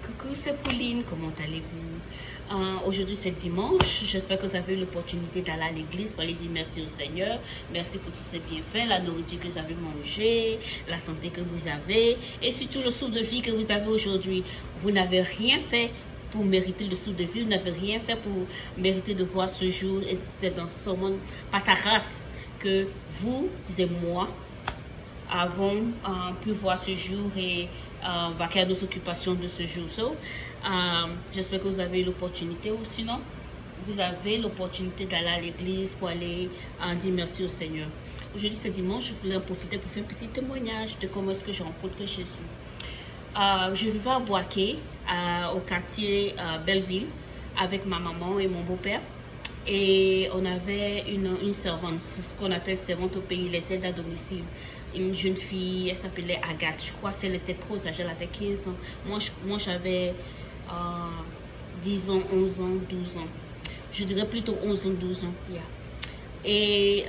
Coucou, c'est Pauline, comment allez-vous? Aujourd'hui c'est dimanche, j'espère que vous avez eu l'opportunité d'aller à l'église pour aller dire merci au Seigneur, merci pour tous ces bienfaits, la nourriture que vous avez mangée, la santé que vous avez et surtout le souffle de vie que vous avez aujourd'hui. Vous n'avez rien fait pour mériter le souffle de vie, vous n'avez rien fait pour mériter de voir ce jour et d'être dans ce monde, par sa grâce que vous et moi avons pu voir ce jour et vaquer à nos occupations de ce jour. J'espère que vous avez l'opportunité ou sinon vous avez l'opportunité d'aller à l'église pour aller dire merci au Seigneur. Aujourd'hui c'est dimanche, je voulais en profiter pour faire un petit témoignage de comment est-ce que je rencontre Jésus. Je vivais à Boaké, au quartier Belleville, avec ma maman et mon beau-père. Et on avait une servante, ce qu'on appelle servante au pays, les aides à domicile. Une jeune fille, elle s'appelait Agathe. Je crois qu'elle était trop âgée, elle avait 15 ans. Moi j'avais 10 ans, 11 ans, 12 ans. Je dirais plutôt 11 ans, 12 ans. Yeah. Et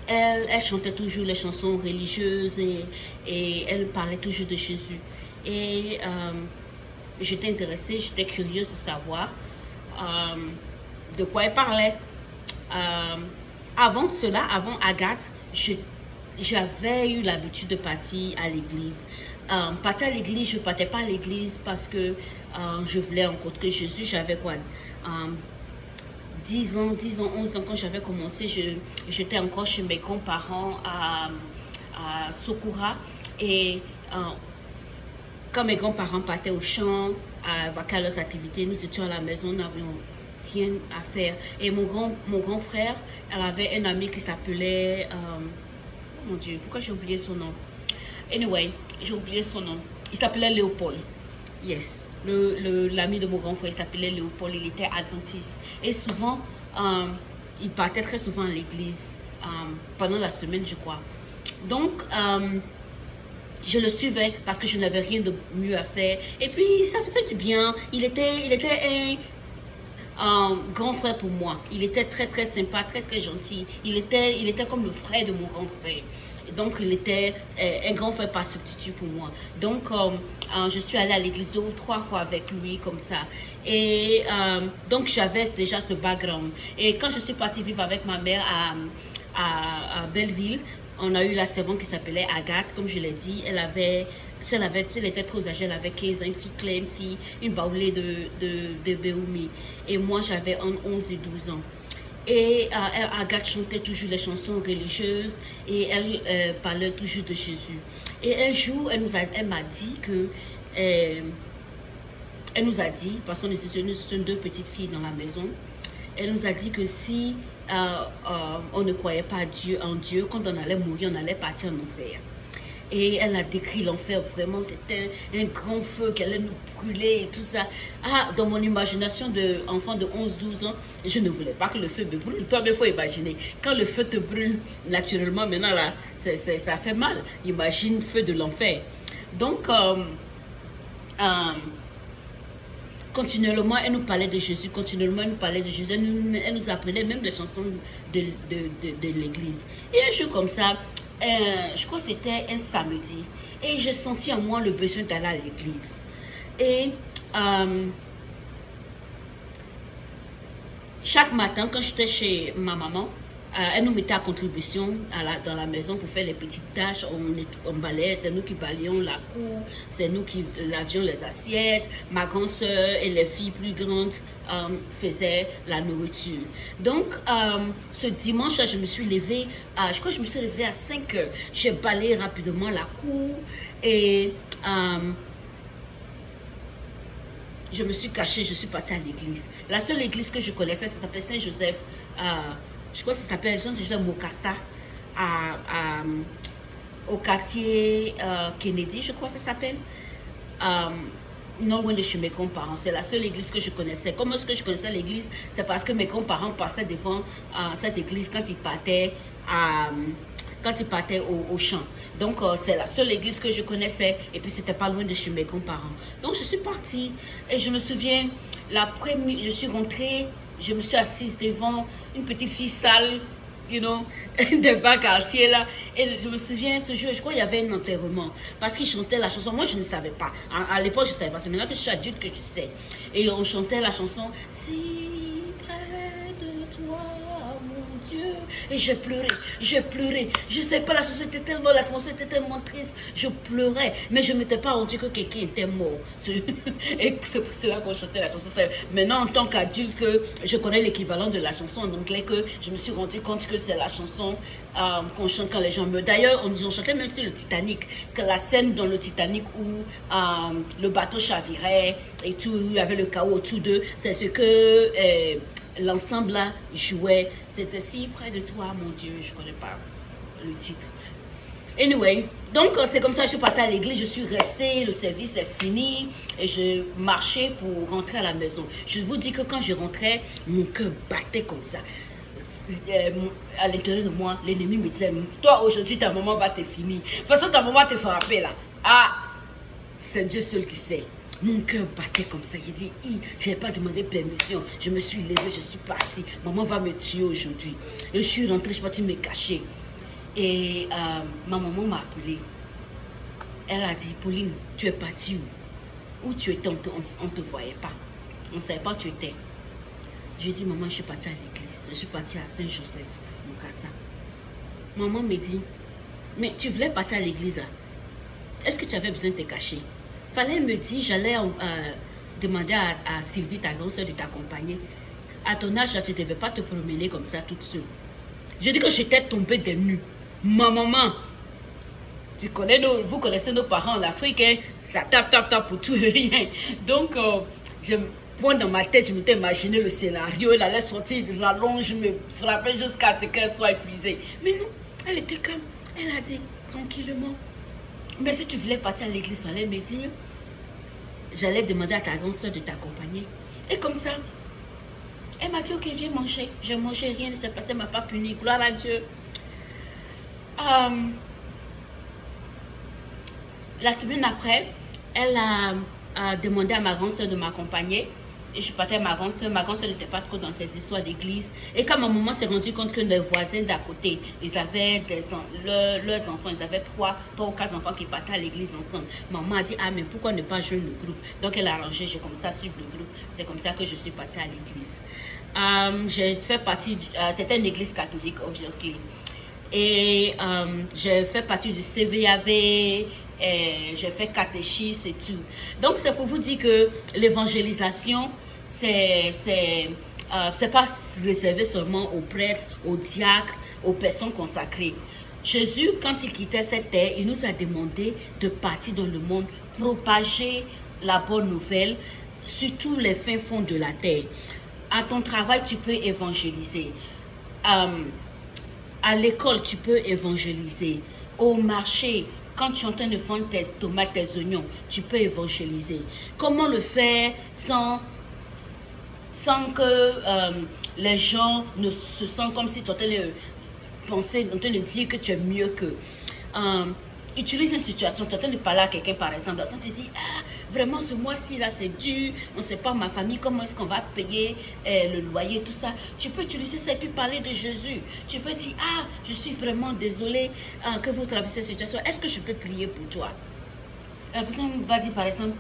elle chantait toujours les chansons religieuses et elle parlait toujours de Jésus. Et j'étais intéressée, j'étais curieuse de savoir de quoi elle parlait. Avant cela, avant Agathe, j'avais eu l'habitude de partir à l'église. Partir à l'église, je ne partais pas à l'église parce que je voulais rencontrer Jésus. J'avais quoi 10 ans, 11 ans quand j'avais commencé. J'étais encore chez mes grands-parents à Sokoura. Et quand mes grands-parents partaient au champ, à vaquer à leurs activités, nous étions à la maison, nous n'avions rien à faire. Et mon grand frère, elle avait un ami qui s'appelait... oh mon Dieu, pourquoi j'ai oublié son nom? Anyway, j'ai oublié son nom. Il s'appelait Léopold. Yes. L'ami de mon grand frère, il s'appelait Léopold. Il était adventiste. Et souvent, il partait très souvent à l'église. Pendant la semaine, je crois. Donc... je le suivais parce que je n'avais rien de mieux à faire. Et puis, ça faisait du bien. Il était un grand frère pour moi. Il était très, très sympa, très, très gentil. Il était comme le frère de mon grand frère. Et donc, il était un grand frère par substitut pour moi. Donc, je suis allée à l'église 2 ou 3 fois avec lui, comme ça. Et donc, j'avais déjà ce background. Et quand je suis partie vivre avec ma mère à Belleville, on a eu la servante qui s'appelait Agathe, comme je l'ai dit. Elle était trop âgée, elle avait 15 ans, une fille claire, une baoulée de Béoumi. Et moi, j'avais 11 et 12 ans. Et Agathe chantait toujours les chansons religieuses et elle parlait toujours de Jésus. Et un jour, elle m'a dit que... elle nous a dit, parce qu'on était 2 petites filles dans la maison, elle nous a dit que si on ne croyait pas en Dieu, quand on allait mourir, on allait partir en enfer. Et elle a décrit l'enfer, vraiment, c'était un grand feu qui allait nous brûler et tout ça. Dans mon imagination d'enfant de 11-12 ans, je ne voulais pas que le feu me brûle. Toi, il faut imaginer, quand le feu te brûle, naturellement, maintenant, là, ça fait mal. Imagine le feu de l'enfer. Donc, continuellement, elle nous parlait de Jésus, elle nous apprenait même les chansons de l'église. Et un jour comme ça, je crois que c'était un samedi, et j'ai senti en moi le besoin d'aller à l'église. Et chaque matin, quand j'étais chez ma maman, elle nous mettait à contribution dans la maison pour faire les petites tâches. On balayait, c'est nous qui balayions la cour, c'est nous qui lavions les assiettes. Ma grande soeur et les filles plus grandes faisaient la nourriture. Donc, ce dimanche-là, je me suis levée, je crois que je me suis levée à 5 heures. J'ai balayé rapidement la cour et je me suis cachée, je suis partie à l'église. La seule église que je connaissais, ça s'appelait Saint-Joseph. Je crois que ça s'appelle Saint-Joseph Mokassa, au quartier Kennedy, je crois que ça s'appelle. Non loin de chez mes grands-parents. C'est la seule église que je connaissais. Comment est-ce que je connaissais l'église? C'est parce que mes grands-parents passaient devant cette église quand ils partaient au champ. Donc, c'est la seule église que je connaissais. Et puis, c'était pas loin de chez mes grands-parents. Donc, je suis partie. Et je me souviens, l'après-midi, je suis rentrée. Je me suis assise devant une petite fille sale, you know, des bas quartiers là. Et je me souviens ce jour, je crois qu'il y avait un enterrement. Parce qu'ils chantaient la chanson. Moi, je ne savais pas. À l'époque, je ne savais pas. C'est maintenant que je suis adulte que je sais. Et on chantait la chanson. Si près de toi, mon Dieu. Et j'ai pleuré. J'ai pleuré. Je ne sais pas, la chanson était tellement, l'atmosphère était tellement triste. Je pleurais. Mais je ne m'étais pas rendu que quelqu'un était mort. Et c'est pour cela qu'on chantait la chanson. Maintenant, en tant qu'adulte, que je connais l'équivalent de la chanson en anglais, que je me suis rendu compte que c'est la chanson qu'on chante quand les gens meurent. D'ailleurs, on nous en chantait même sur le Titanic, que la scène dans le Titanic où le bateau chavirait et tout, il y avait le chaos autour d'eux, c'est ce que l'ensemble là jouait. C'était si près de toi, mon Dieu, je ne connais pas le titre. Anyway, donc c'est comme ça que je suis partie à l'église, je suis restée, le service est fini et je marchais pour rentrer à la maison. Je vous dis que quand je rentrais, mon cœur battait comme ça. À l'intérieur de moi, l'ennemi me disait, toi aujourd'hui ta maman va te finir. De toute façon ta maman te frapper là. Ah, c'est Dieu seul qui sait. Mon cœur battait comme ça. J'ai dit, je n'ai pas demandé permission. Je me suis levée, je suis partie. Maman va me tuer aujourd'hui. Et je suis rentrée, je suis partie me cacher. Et ma maman m'a appelée. Elle a dit, Pauline, tu es partie où? Où tu étais? On ne te voyait pas. On ne savait pas où tu étais. J'ai dit, maman, je suis partie à l'église. Je suis partie à Saint-Joseph, Mukasa. Maman me dit, mais tu voulais partir à l'église là? Est-ce que tu avais besoin de te cacher? Fallait me dire, j'allais demander à Sylvie, ta grande soeur, de t'accompagner. À ton âge, tu ne devais pas te promener comme ça toute seule. Je dis que j'étais tombée des nues. Ma maman, vous connaissez nos parents en Afrique, hein? Ça tape pour tout et rien. Donc, je point dans ma tête, je m'étais imaginé le scénario. Elle allait sortir de la longe, me frapper jusqu'à ce qu'elle soit épuisée. Mais non, elle était calme. Elle a dit tranquillement. Mais si tu voulais partir à l'église, elle allait me dire, j'allais demander à ta grande soeur de t'accompagner. Et comme ça, elle m'a dit, ok, viens manger. Je n'ai mangé, rien ne s'est passé, elle ne m'a pas puni. Gloire à Dieu. La semaine après, elle a demandé à ma grande soeur de m'accompagner. Et je suis partie à ma grande soeur. Ma grande soeur n'était pas trop dans ces histoires d'église. Et quand ma maman s'est rendue compte que les voisins d'à côté, ils avaient leurs enfants, ils avaient trois ou quatre enfants qui partaient à l'église ensemble. Maman a dit, ah mais pourquoi ne pas jouer le groupe? Donc elle a arrangé, j'ai commencé à suivre le groupe. C'est comme ça que je suis passée à l'église. J'ai fait partie, c'était une église catholique, obviously. Et j'ai fait partie du CVAV, j'ai fait catéchisme et tout. Donc c'est pour vous dire que l'évangélisation, c'est pas réservé seulement aux prêtres, aux diacres, aux personnes consacrées. Jésus, quand il quittait cette terre, il nous a demandé de partir dans le monde, propager la bonne nouvelle sur tous les fins fonds de la terre. À ton travail, tu peux évangéliser. À l'école, tu peux évangéliser. Au marché, quand tu es en train de vendre tes tomates, tes oignons, tu peux évangéliser. Comment le faire sans que les gens ne se sentent comme si tu es en train de penser, en train de dire que tu es mieux qu'eux. Utilise une situation, tu es en train de parler à quelqu'un par exemple, tu te dis, ah, vraiment ce mois-ci là c'est dur, on ne sait pas ma famille, comment est-ce qu'on va payer le loyer, tout ça. Tu peux utiliser ça et puis parler de Jésus. Tu peux dire, ah, je suis vraiment désolée que vous traversez cette situation, est-ce que je peux prier pour toi? La personne va dire par exemple,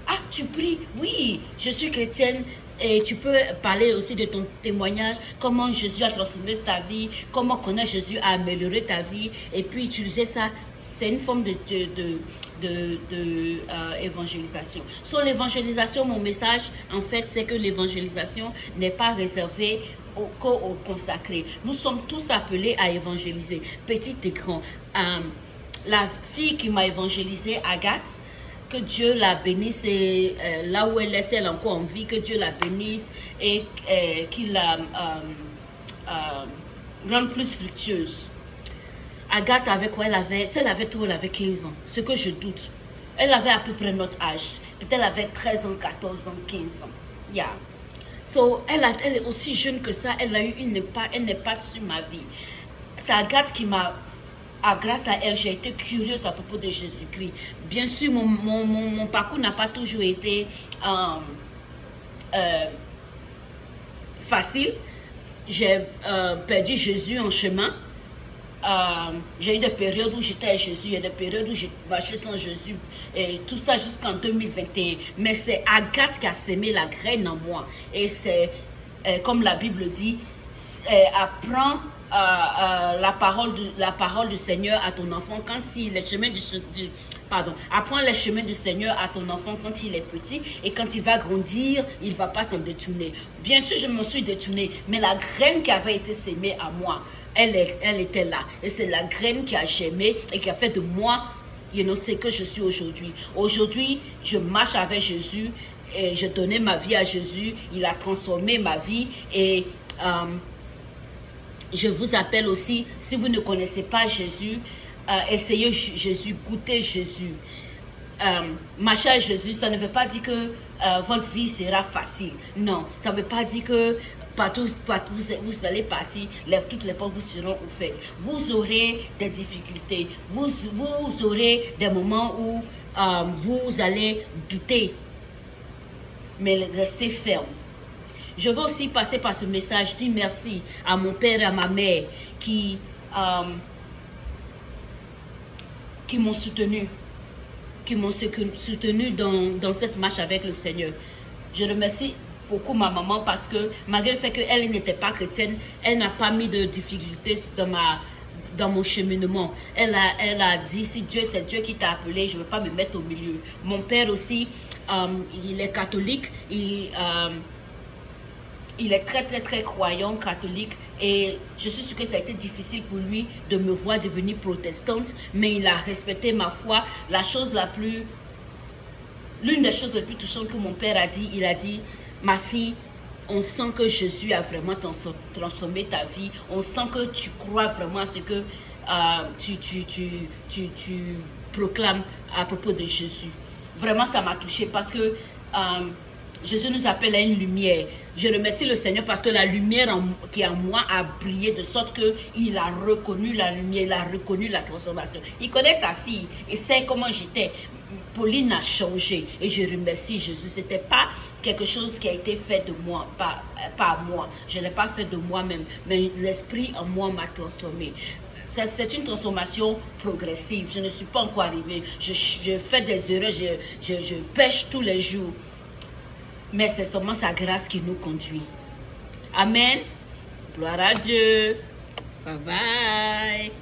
ah, tu pries? Oui, je suis chrétienne. Et tu peux parler aussi de ton témoignage, comment Jésus a transformé ta vie, comment connaître Jésus a amélioré ta vie, et puis utiliser ça. C'est une forme évangélisation. Sur l'évangélisation, mon message, en fait, c'est que l'évangélisation n'est pas réservée qu'aux consacrés. Nous sommes tous appelés à évangéliser, petit et grand. La fille qui m'a évangélisé, Agathe, que Dieu la bénisse, et là où elle est, elle encore en vie, que Dieu la bénisse et qu'il la rende plus fructueuse. Agathe, avec quoi elle avait, si elle avait trop, elle avait 15 ans, ce que je doute. Elle avait à peu près notre âge, peut-être elle avait 13 ans, 14 ans, 15 ans. Yeah. So, elle est aussi jeune que ça, elle a eu un impact sur ma vie. C'est Agathe qui m'a... grâce à elle, j'ai été curieuse à propos de Jésus-Christ. Bien sûr, mon parcours n'a pas toujours été facile. j'ai perdu Jésus en chemin. J'ai eu des périodes où j'étais à Jésus, il y a des périodes où j'ai marché sans Jésus, et tout ça jusqu'en 2021. Mais c'est Agathe qui a semé la graine en moi. Et c'est, comme la Bible dit, apprends la parole du Seigneur à ton enfant quand il les chemins apprends les chemins du Seigneur à ton enfant quand il est petit, et quand il va grandir, il ne va pas s'en détourner. Bien sûr, je me suis détournée, mais la graine qui avait été semée à moi, elle était là. Et c'est la graine qui a germé et qui a fait de moi, ce que je suis aujourd'hui. Aujourd'hui, je marche avec Jésus et je donnais ma vie à Jésus. Il a transformé ma vie et je vous appelle aussi, si vous ne connaissez pas Jésus, essayez Jésus, goûtez Jésus. Marcher à Jésus, ça ne veut pas dire que votre vie sera facile. Non, ça ne veut pas dire que partout vous allez partir, toutes les portes vous seront ouvertes. Vous aurez des difficultés, vous aurez des moments où vous allez douter, mais restez ferme. Je veux aussi passer par ce message, dire merci à mon père et à ma mère qui m'ont soutenu, dans cette marche avec le Seigneur. Je remercie beaucoup ma maman parce que malgré le fait qu'elle n'était pas chrétienne, elle n'a pas mis de difficultés dans mon cheminement. Elle a dit, si c'est Dieu qui t'a appelé, je ne veux pas me mettre au milieu. Mon père aussi, il est catholique, il est très croyant catholique, et je suis sûre que ça a été difficile pour lui de me voir devenir protestante, mais il a respecté ma foi. L'une des choses les plus touchantes que mon père a dit, il a dit: ma fille, on sent que Jésus a vraiment transformé ta vie, on sent que tu crois vraiment à ce que tu proclames à propos de Jésus. Vraiment, ça m'a touchée parce que Jésus nous appelle à une lumière. Je remercie le Seigneur parce que la lumière qui est en moi a brillé de sorte qu'il a reconnu la lumière, il a reconnu la transformation. Il connaît sa fille et sait comment j'étais. Pauline a changé et je remercie Jésus. Ce n'était pas quelque chose qui a été fait de moi, pas moi. Je ne l'ai pas fait de moi-même, mais l'esprit en moi m'a transformé. C'est une transformation progressive. Je ne suis pas encore arrivée. Je fais des erreurs, je pêche tous les jours. Mais c'est seulement sa grâce qui nous conduit. Amen. Gloire à Dieu. Bye bye.